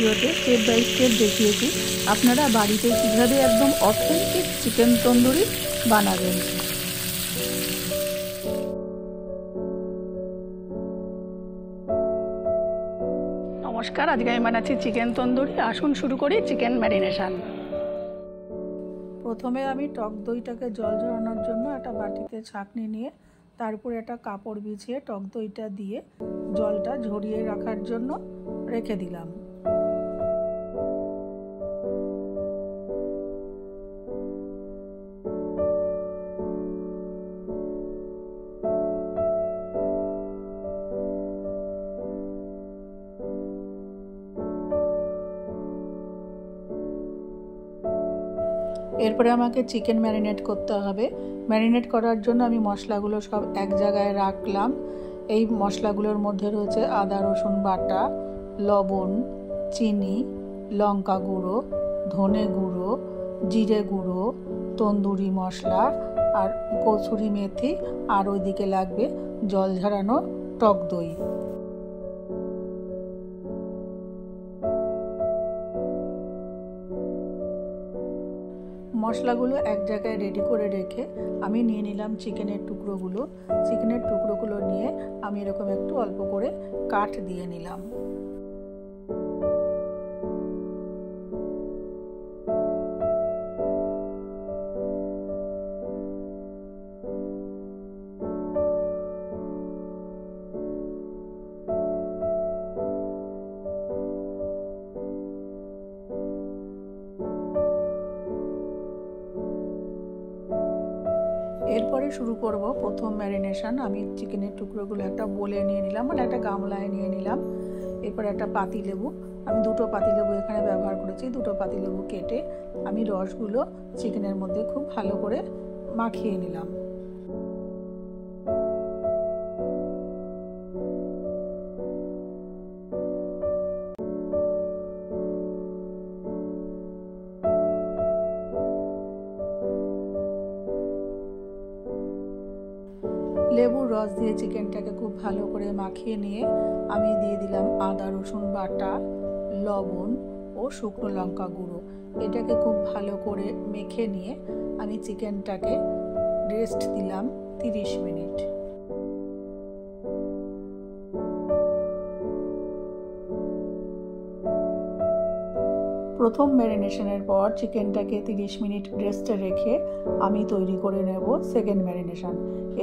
ভিডিওতে step by step দেখিয়েছি আপনারা বাড়িতে কীভাবে একদম অথেন্টিক চিকেন তন্দুরি বানাবেন। নমস্কার, আজকে আমি বানাচ্ছি চিকেন তন্দুরি। আসুন শুরু করি চিকেন ম্যারিনেশন। প্রথমে আমি টক দইটাকে জল ঝরানোর জন্য একটা বাটিতে ছাঁকনি নিয়ে তার উপরে একটা কাপড় বিছিয়ে টক দইটা দিয়ে জলটা ঝরিয়ে রাখার জন্য রেখে দিলাম। এরপরে আমাকে চিকেন ম্যারিনেট করতে হবে। ম্যারিনেট করার জন্য আমি মশলাগুলো সব এক জায়গায় রাখলাম। এই মশলাগুলোর মধ্যে রয়েছে আদা রসুন বাটা, লবণ, চিনি, লঙ্কা গুঁড়ো, ধনে গুঁড়ো, জিরে গুঁড়ো, তন্দুরি মশলা আর কসুরি মেথি, আর ওইদিকে লাগবে জল ঝরানো টক দই। মশলাগুলো এক জায়গায় রেডি করে রেখে আমি নিয়ে নিলাম চিকেনের টুকরোগুলো। চিকেনের টুকরোগুলো নিয়ে আমি এরকম একটু অল্প করে কাট দিয়ে নিলাম। এরপরে শুরু করব প্রথম ম্যারিনেশন। আমি চিকেনের টুকরোগুলো একটা বোলে নিয়ে নিলাম, মানে একটা গামলায় নিয়ে নিলাম। এরপরে একটা পাতিলেবু, আমি দুটো পাতিলেবু এখানে ব্যবহার করেছি। দুটো পাতিলেবু কেটে আমি রসগুলো চিকেনের মধ্যে খুব ভালো করে মাখিয়ে নিলাম। লেবুর রস দিয়ে চিকেনটাকে খুব ভালো করে মাখিয়ে নিয়ে আমি দিয়ে দিলাম আদা রসুন বাটা, লবণ ও শুকনো লঙ্কা গুঁড়ো। এটাকে খুব ভালো করে মেখে নিয়ে আমি চিকেনটাকে রেস্ট দিলাম 30 মিনিট। প্রথম ম্যারিনেশনের পর চিকেনটাকে 30 মিনিট রেস্টে রেখে আমি তৈরি করে নেব সেকেন্ড ম্যারিনেশন।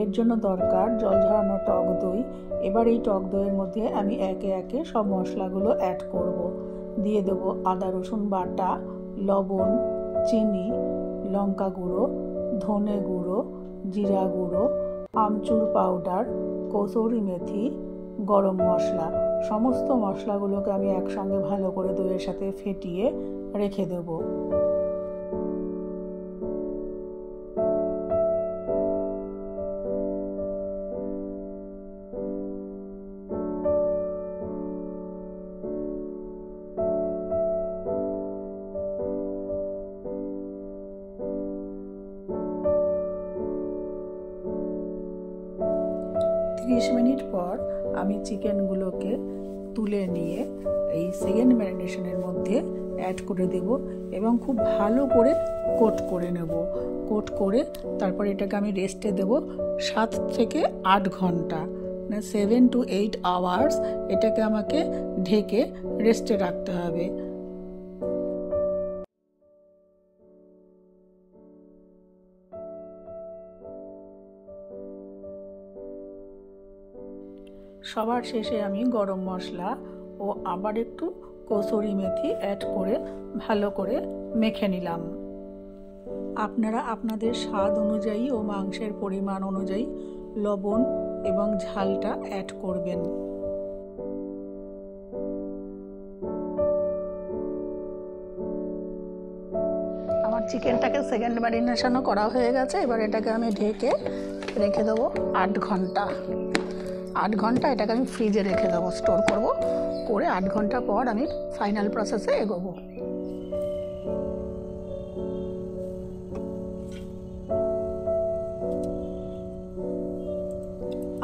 এর জন্য দরকার জল ঝরানো টক দই। এবার এই টক দইয়ের মধ্যে আমি একে একে সব মশলাগুলো অ্যাড করব। দিয়ে দেব আদা রসুন বাটা, লবণ, চিনি, লঙ্কা গুঁড়ো, ধনে গুঁড়ো, জিরা গুঁড়ো, আমচুর পাউডার, কসুরি মেথি, গরম মশলা। সমস্ত মশলাগুলোকে আমি একসঙ্গে ভালো করে দইয়ের সাথে ফেটিয়ে রেখে দেব। মিনিট পর আমি চিকেনগুলোকে তুলে নিয়ে এই সেকেন্ড ম্যারিনেশনের মধ্যে অ্যাড করে দেব এবং খুব ভালো করে কোট করে নেব। কোট করে তারপর এটাকে আমি রেস্টে দেব 7 থেকে 8 ঘন্টা, মানে 7 to 8 আওয়ার্স এটাকে আমাকে ঢেকে রেস্টে রাখতে হবে। সবার শেষে আমি গরম মশলা ও আবার একটু কসুরি মেথি অ্যাড করে ভালো করে মেখে নিলাম। আপনারা আপনাদের স্বাদ অনুযায়ী ও মাংসের পরিমাণ অনুযায়ী লবণ এবং ঝালটা অ্যাড করবেন। আমার চিকেনটাকে সেকেন্ড ম্যারিনেশনও করা হয়ে গেছে। এবার এটাকে আমি ঢেকে রেখে দেবো 8 ঘন্টা। 8 ঘন্টা এটাকে আমি ফ্রিজে রেখে দেবো, স্টোর করব। করে 8 ঘন্টা পর আমি ফাইনাল প্রসেসে এগোবো।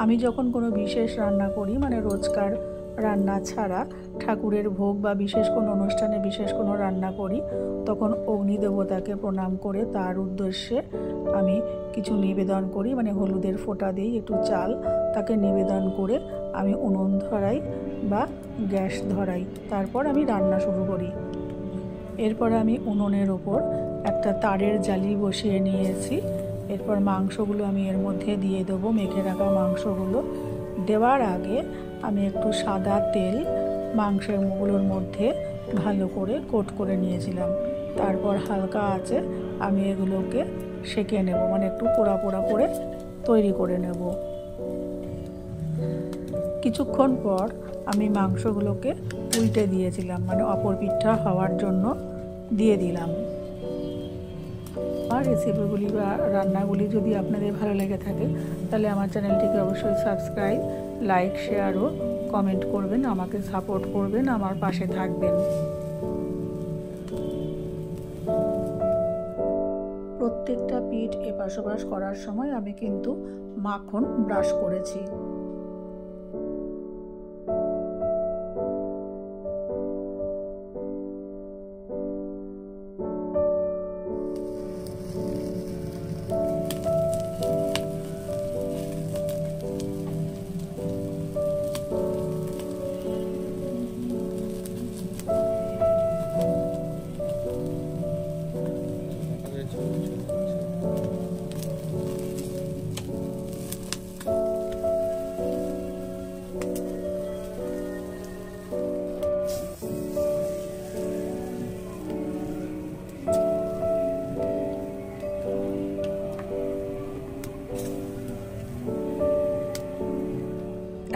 আমি যখন কোনো বিশেষ রান্না করি, মানে রোজকার রান্না ছাড়া ঠাকুরের ভোগ বা বিশেষ কোনো অনুষ্ঠানে বিশেষ কোনো রান্না করি তখন অগ্নি দেবতাকে প্রণাম করে তার উদ্দেশ্যে আমি কিছু নিবেদন করি, মানে হলুদের ফোঁটা দিই, একটু চাল, তাকে নিবেদন করে আমি উনুন ধরাই বা গ্যাস ধরাই, তারপর আমি রান্না শুরু করি। এরপর আমি উনুনের ওপর একটা তারের জালি বসিয়ে নিয়েছি। এরপর মাংসগুলো আমি এর মধ্যে দিয়ে দেবো, মেখে রাখা মাংসগুলো। দেওয়ার আগে আমি একটু সাদা তেল মাংসের মুগুলোর মধ্যে ভালো করে কোট করে নিয়েছিলাম। তারপর হালকা আঁচে আমি এগুলোকে সেঁকে নেব, মানে একটু পোড়া পোড়া করে তৈরি করে নেব। কিছুক্ষণ পর আমি মাংসগুলোকে উল্টে দিয়েছিলাম, মানে অপর পিঠটা হওয়ার জন্য দিয়ে দিলাম। আমার রেসিপিগুলি বা রান্নাগুলি যদি আপনাদের ভালো লেগে থাকে তাহলে আমার চ্যানেলটিকে অবশ্যই সাবস্ক্রাইব, লাইক, শেয়ার ও কমেন্ট করবেন, আমাকে সাপোর্ট করবেন, আমার পাশে থাকবেন। প্রত্যেকটা পিঠ এপাশ ওপাশ করার সময় আমি কিন্তু মাখন ব্রাশ করেছি।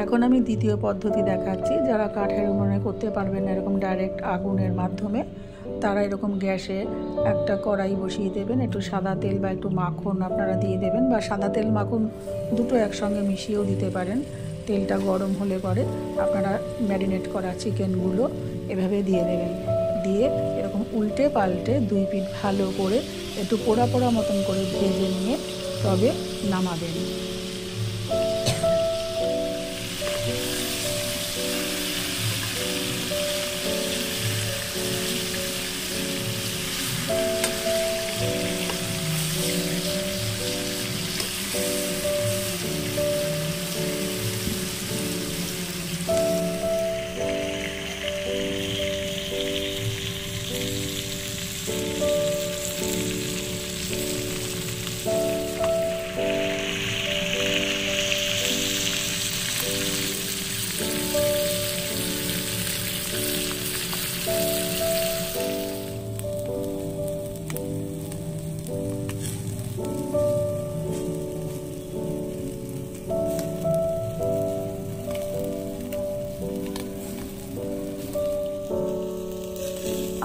এখন আমি দ্বিতীয় পদ্ধতি দেখাচ্ছি। যারা কাঠের উনুনে করতে পারবেন না এরকম ডাইরেক্ট আগুনের মাধ্যমে, তারা এরকম গ্যাসে একটা কড়াই বসিয়ে দেবেন, একটু সাদা তেল বা একটু মাখন আপনারা দিয়ে দেবেন, বা সাদা তেল মাখন দুটো একসঙ্গে মিশিয়েও দিতে পারেন। তেলটা গরম হলে পরে আপনারা ম্যারিনেট করা চিকেনগুলো এভাবে দিয়ে দেবেন। দিয়ে এরকম উল্টে পাল্টে দুই পিঠ ভালো করে একটু পোড়া পোড়া মতন করে ভেজে নিয়ে তবে নামাবেন।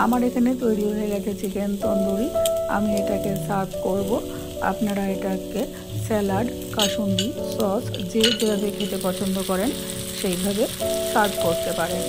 আমার এখানে তৈরি হয়ে গেছে চিকেন তন্দুরি। আমি এটাকে সার্ভ করব। আপনারা এটাকে স্যালাড, কাসুন্দি, সস যে যেভাবে খেতে পছন্দ করেন সেইভাবে সার্ভ করতে পারেন।